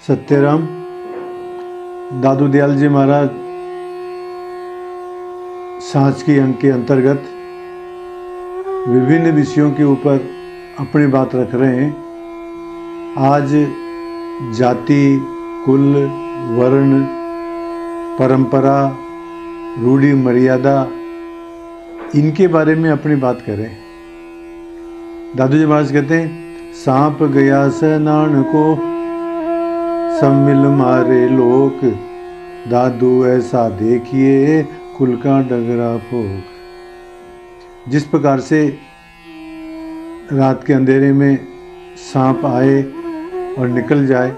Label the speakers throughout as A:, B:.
A: सत्यराम दादू दयाल जी महाराज सांच की अंक के अंतर्गत विभिन्न विषयों के ऊपर अपनी बात रख रहे हैं। आज जाति, कुल, वर्ण, परंपरा, रूढ़ी, मर्यादा, इनके बारे में अपनी बात करें। दादू जी महाराज कहते हैं, सांप गया सनान को सब मिल मारे लोक, दादू ऐसा देखिए कुल का डगरा फोक। जिस प्रकार से रात के अंधेरे में सांप आए और निकल जाए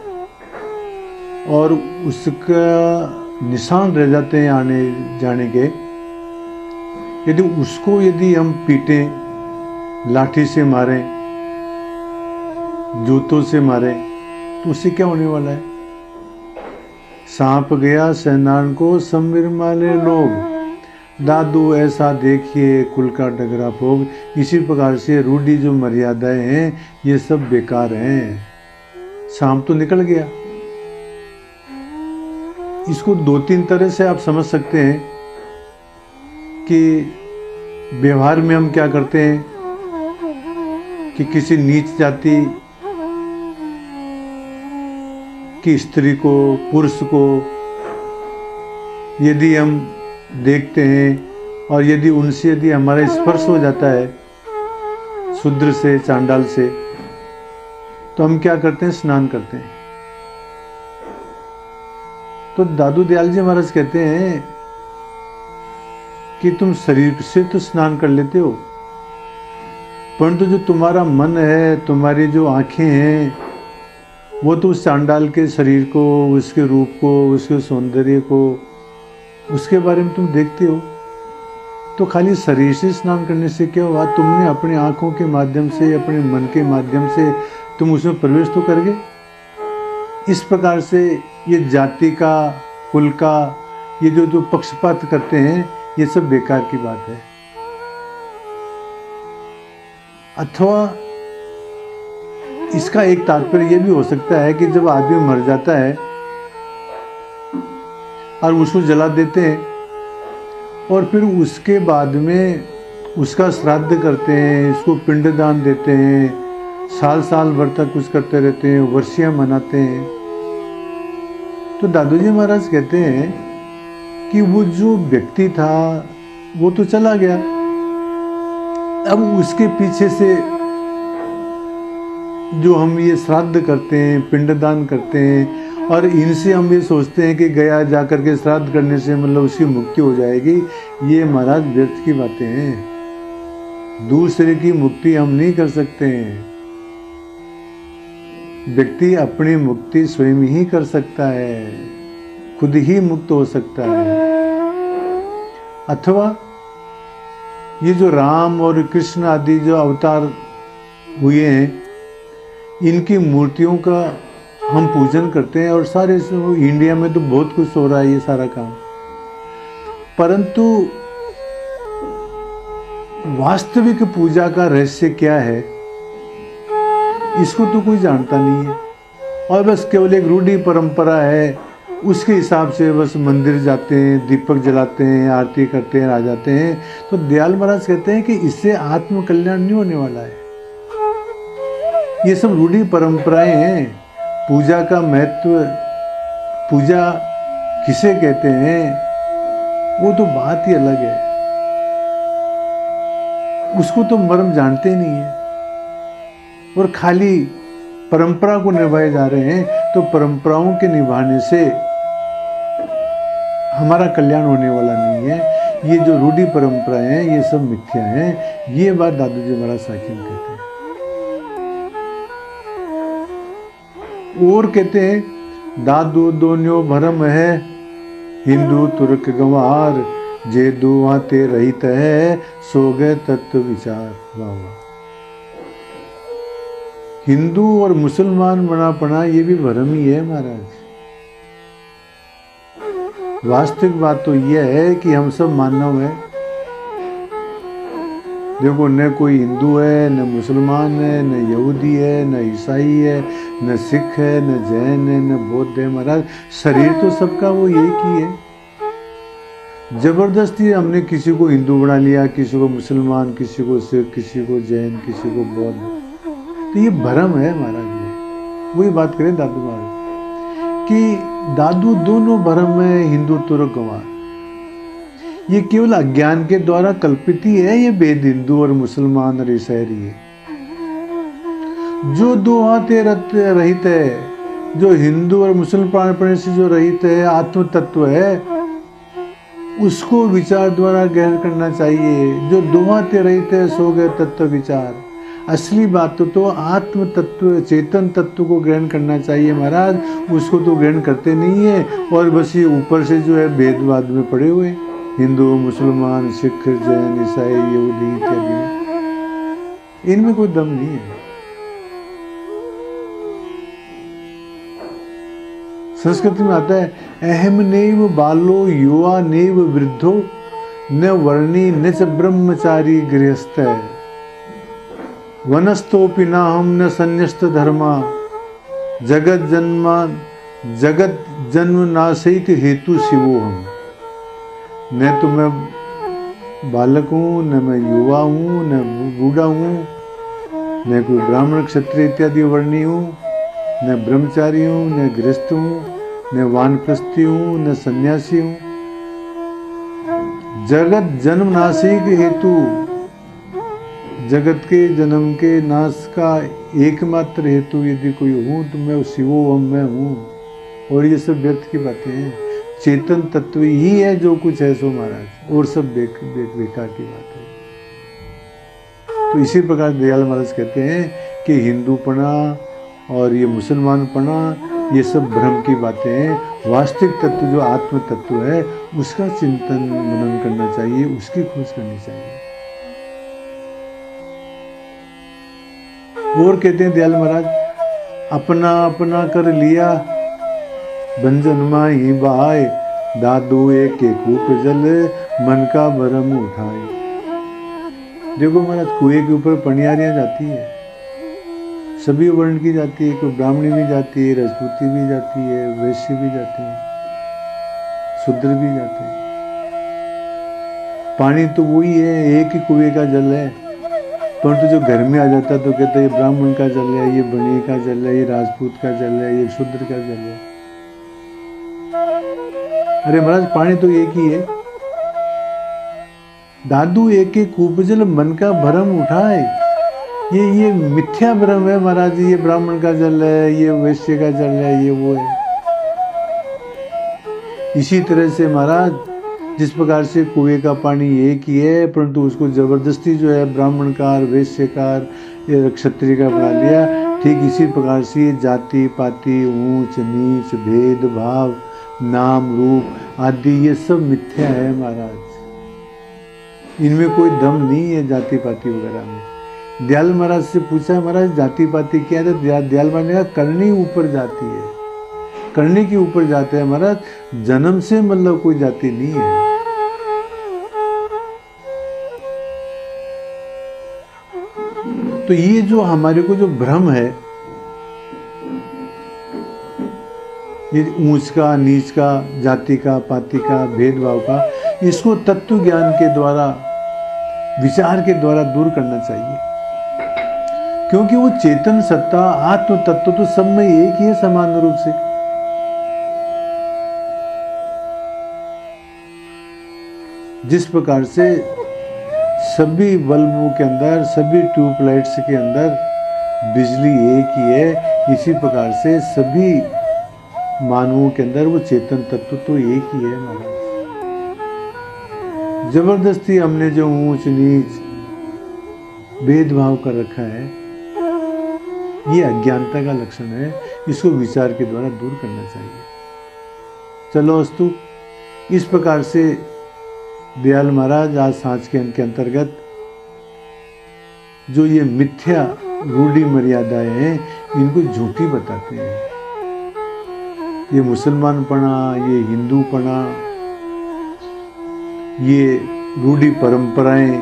A: और उसका निशान रह जाते हैं आने जाने के, यदि हम पीटें, लाठी से मारें, जूतों से मारें, तो उससे क्या होने वाला है? सांप गया सैनान को समीर माले लोग, दादू ऐसा देखिए कुल का डगरा फोग। इसी प्रकार से रूढ़ी जो मर्यादाएं हैं ये सब बेकार हैं। सांप तो निकल गया। इसको दो तीन तरह से आप समझ सकते हैं कि व्यवहार में हम क्या करते हैं कि किसी नीच जाति की स्त्री को, पुरुष को यदि हम देखते हैं और यदि हमारा स्पर्श हो जाता है शूद्र से, चांडाल से, तो हम क्या करते हैं? स्नान करते हैं। तो दादू दयाल जी महाराज कहते हैं कि तुम शरीर से तो स्नान कर लेते हो, परंतु जो तुम्हारा मन है, तुम्हारी जो आंखें हैं, वो तो उस चांडाल के शरीर को, उसके रूप को, उसके सौंदर्य को, उसके बारे में तुम देखते हो। तो खाली शरीर से स्नान करने से क्या हुआ? तुमने अपनी आंखों के माध्यम से, अपने मन के माध्यम से तुम उसमें प्रवेश तो कर गए। इस प्रकार से ये जाति का, कुल का, ये जो पक्षपात करते हैं, ये सब बेकार की बात है। अथवा इसका एक तात्पर्य ये भी हो सकता है कि जब आदमी मर जाता है और उसको जला देते हैं और फिर उसके बाद में उसका श्राद्ध करते हैं, इसको पिंडदान देते हैं, साल साल भर तक कुछ करते रहते हैं, वर्षियां मनाते हैं। तो दादू जी महाराज कहते हैं कि वो जो व्यक्ति था वो तो चला गया, अब उसके पीछे से जो हम ये श्राद्ध करते हैं, पिंडदान करते हैं, और इनसे हम ये सोचते हैं कि गया जा करके श्राद्ध करने से मतलब उसकी मुक्ति हो जाएगी, ये महाराज व्यर्थ की बातें हैं। दूसरे की मुक्ति हम नहीं कर सकते हैं। व्यक्ति अपनी मुक्ति स्वयं ही कर सकता है, खुद ही मुक्त हो सकता है। अथवा ये जो राम और कृष्ण आदि जो अवतार हुए हैं, इनकी मूर्तियों का हम पूजन करते हैं, और सारे इंडिया में तो बहुत कुछ हो रहा है ये सारा काम, परंतु वास्तविक पूजा का रहस्य क्या है इसको तो कोई जानता नहीं है। और बस केवल एक रूढ़ी परंपरा है, उसके हिसाब से बस मंदिर जाते हैं, दीपक जलाते हैं, आरती करते हैं, आ जाते हैं। तो दयाल महाराज कहते हैं कि इससे आत्म कल्याण नहीं होने वाला है। ये सब रूढ़ी परंपराएं हैं। पूजा का महत्व, पूजा किसे कहते हैं, वो तो बात ही अलग है। उसको तो मर्म जानते ही नहीं है और खाली परंपरा को निभाए जा रहे हैं। तो परंपराओं के निभाने से हमारा कल्याण होने वाला नहीं है। ये जो रूढ़ी परंपराएं हैं ये सब मिथ्या हैं। ये बात दादू जी महाराज साखी में कहते हैं। और कहते हैं, दादू दोन्यो भरम है, हिंदू तुर्क गंवार, जे दुआते रहित है, सो गए तत्व विचार। वाह। हिंदू और मुसलमान बना पड़ा ये भी भरम ही है महाराज। वास्तविक बात तो यह है कि हम सब मानव हैं। देखो, न कोई हिंदू है, न मुसलमान है, न यहूदी है, न ईसाई है, न सिख है, न जैन है, न बौद्ध है महाराज। शरीर तो सबका वो एक ही है। जबरदस्ती हमने किसी को हिंदू बना लिया, किसी को मुसलमान, किसी को सिख, किसी को जैन, किसी को बौद्ध। तो ये भ्रम है महाराज। वही बात करें दादू महाराज कि दादू दोनों भ्रम है, हिंदुत्व और गंवार। ये केवल अज्ञान के द्वारा कल्पित ही है। ये भेद हिंदू और मुसलमान और ईसाई है। जो दो हाथे रहित है, जो हिंदू और मुसलमान से जो रहित है, आत्म तत्व है, उसको विचार द्वारा ग्रहण करना चाहिए। जो दो हाथे रहित है सो गए तत्व विचार। असली बात तो आत्म तत्व, चेतन तत्व को ग्रहण करना चाहिए महाराज। उसको तो ग्रहण करते नहीं है और बस ये ऊपर से जो है भेदवाद में पड़े हुए, हिंदू, मुसलमान, सिख, जैन, ईसाई, यहूदी इत्यादि। इनमें कोई दम नहीं है। संस्कृत में आता है, अहम नैव बालो युवा नैव वृद्धो न वर्णी न च ब्रह्मचारी गृहस्थ। वनस्तोपि नाहम न संन्यस्त धर्मा जगत जन्म नाशैक हेतु शिवो हम। न तो मैं बालक हूँ, न मैं युवा हूँ, न बूढ़ा हूँ, न कोई ब्राह्मण क्षत्रिय इत्यादि वर्णी हूँ, न ब्रह्मचारी हूँ, न गृहस्थ हूँ, न वानप्रस्थी हूँ, न सन्यासी हूँ। जगत जन्म नाशिक हेतु, जगत के जन्म के नाश का एकमात्र हेतु यदि कोई हूँ तो मैं शिवो हम, मैं हूँ। और ये सब व्यर्थ की बातें हैं। चेतन तत्व ही है जो कुछ है सो महाराज, और सब बेकार की बात है। तो इसी प्रकार दयाल महाराज कहते हैं कि हिंदूपना और ये मुसलमानपना ये सब भ्रम की बातें हैं। वास्तविक तत्व जो आत्म तत्व है उसका चिंतन मनन करना चाहिए, उसकी खोज करनी चाहिए। और कहते हैं दयाल महाराज, अपना अपना कर लिया बंजन माही बहाय, दादू एक कूप जल मन का भरम उठाए। देखो महाराज, कुएं के ऊपर पनियारियां जाती है, सभी वर्ण की जाती है। कोई ब्राह्मणी भी जाती है, राजपूती भी जाती है, वैश्य भी जाते हैं, शूद्र भी जाते हैं। पानी तो वही है, एक ही कुएं का जल है। परंतु जो घर में आ जाता है तो कहते हैं ये ब्राह्मण का जल है, ये बनिए का जल है, ये राजपूत का जल है, ये शूद्र का जल है। अरे महाराज, पानी तो एक ही है। दादू एक एक कूप जल मन का भरम उठाए। ये मिथ्या भ्रम है महाराज। ये ब्राह्मण का जल है, ये वैश्य का जल है, ये वो है। इसी तरह से महाराज, जिस प्रकार से कुएं का पानी एक ही है, परंतु उसको जबरदस्ती जो है ब्राह्मणकार, वैश्यकार या क्षत्रिय का बना लिया, ठीक इसी प्रकार से जाति पाति, ऊंच नीच, भेदभाव, नाम रूप आदि ये सब मिथ्या है महाराज। इनमें कोई दम नहीं है जाति पाति वगैरह में। दयाल महाराज से पूछा, महाराज जाति पाति क्या है? दयाल महाराज ने कहा करनी ऊपर जाती है, करने के ऊपर जाते हैं महाराज। जन्म से मतलब कोई जाति नहीं है। तो ये जो हमारे को जो भ्रम है, ये ऊंच का, नीच का, जाति का, पाति का, भेदभाव का, इसको तत्व ज्ञान के द्वारा, विचार के द्वारा दूर करना चाहिए। क्योंकि वो चेतन सत्ता, आत्म तत्व तो सब में एक ही है समान रूप से। जिस प्रकार से सभी बल्बों के अंदर, सभी ट्यूबलाइट्स के अंदर बिजली एक ही है, इसी प्रकार से सभी मानवों के अंदर वो चेतन तत्व तो एक ही है महाराज। जबरदस्ती हमने जो ऊंच नीच भेदभाव कर रखा है, ये अज्ञानता का लक्षण है। इसको विचार के द्वारा दूर करना चाहिए। चलो अस्तु, इस प्रकार से दयाल महाराज आज सांझ के अंक के अंतर्गत जो ये मिथ्या रूढ़ी मर्यादाएं हैं, इनको झूठी बताते हैं। ये मुसलमानपना, ये हिंदूपना, ये रूढ़ी परंपराएं,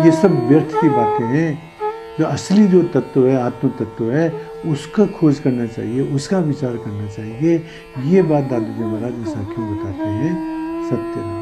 A: ये सब व्यर्थ की बातें हैं। जो असली जो तत्व है, आत्म तत्व है, उसका खोज करना चाहिए, उसका विचार करना चाहिए। ये बात दादू जी महाराज विसाखी में बताते हैं। सत्यनारायण।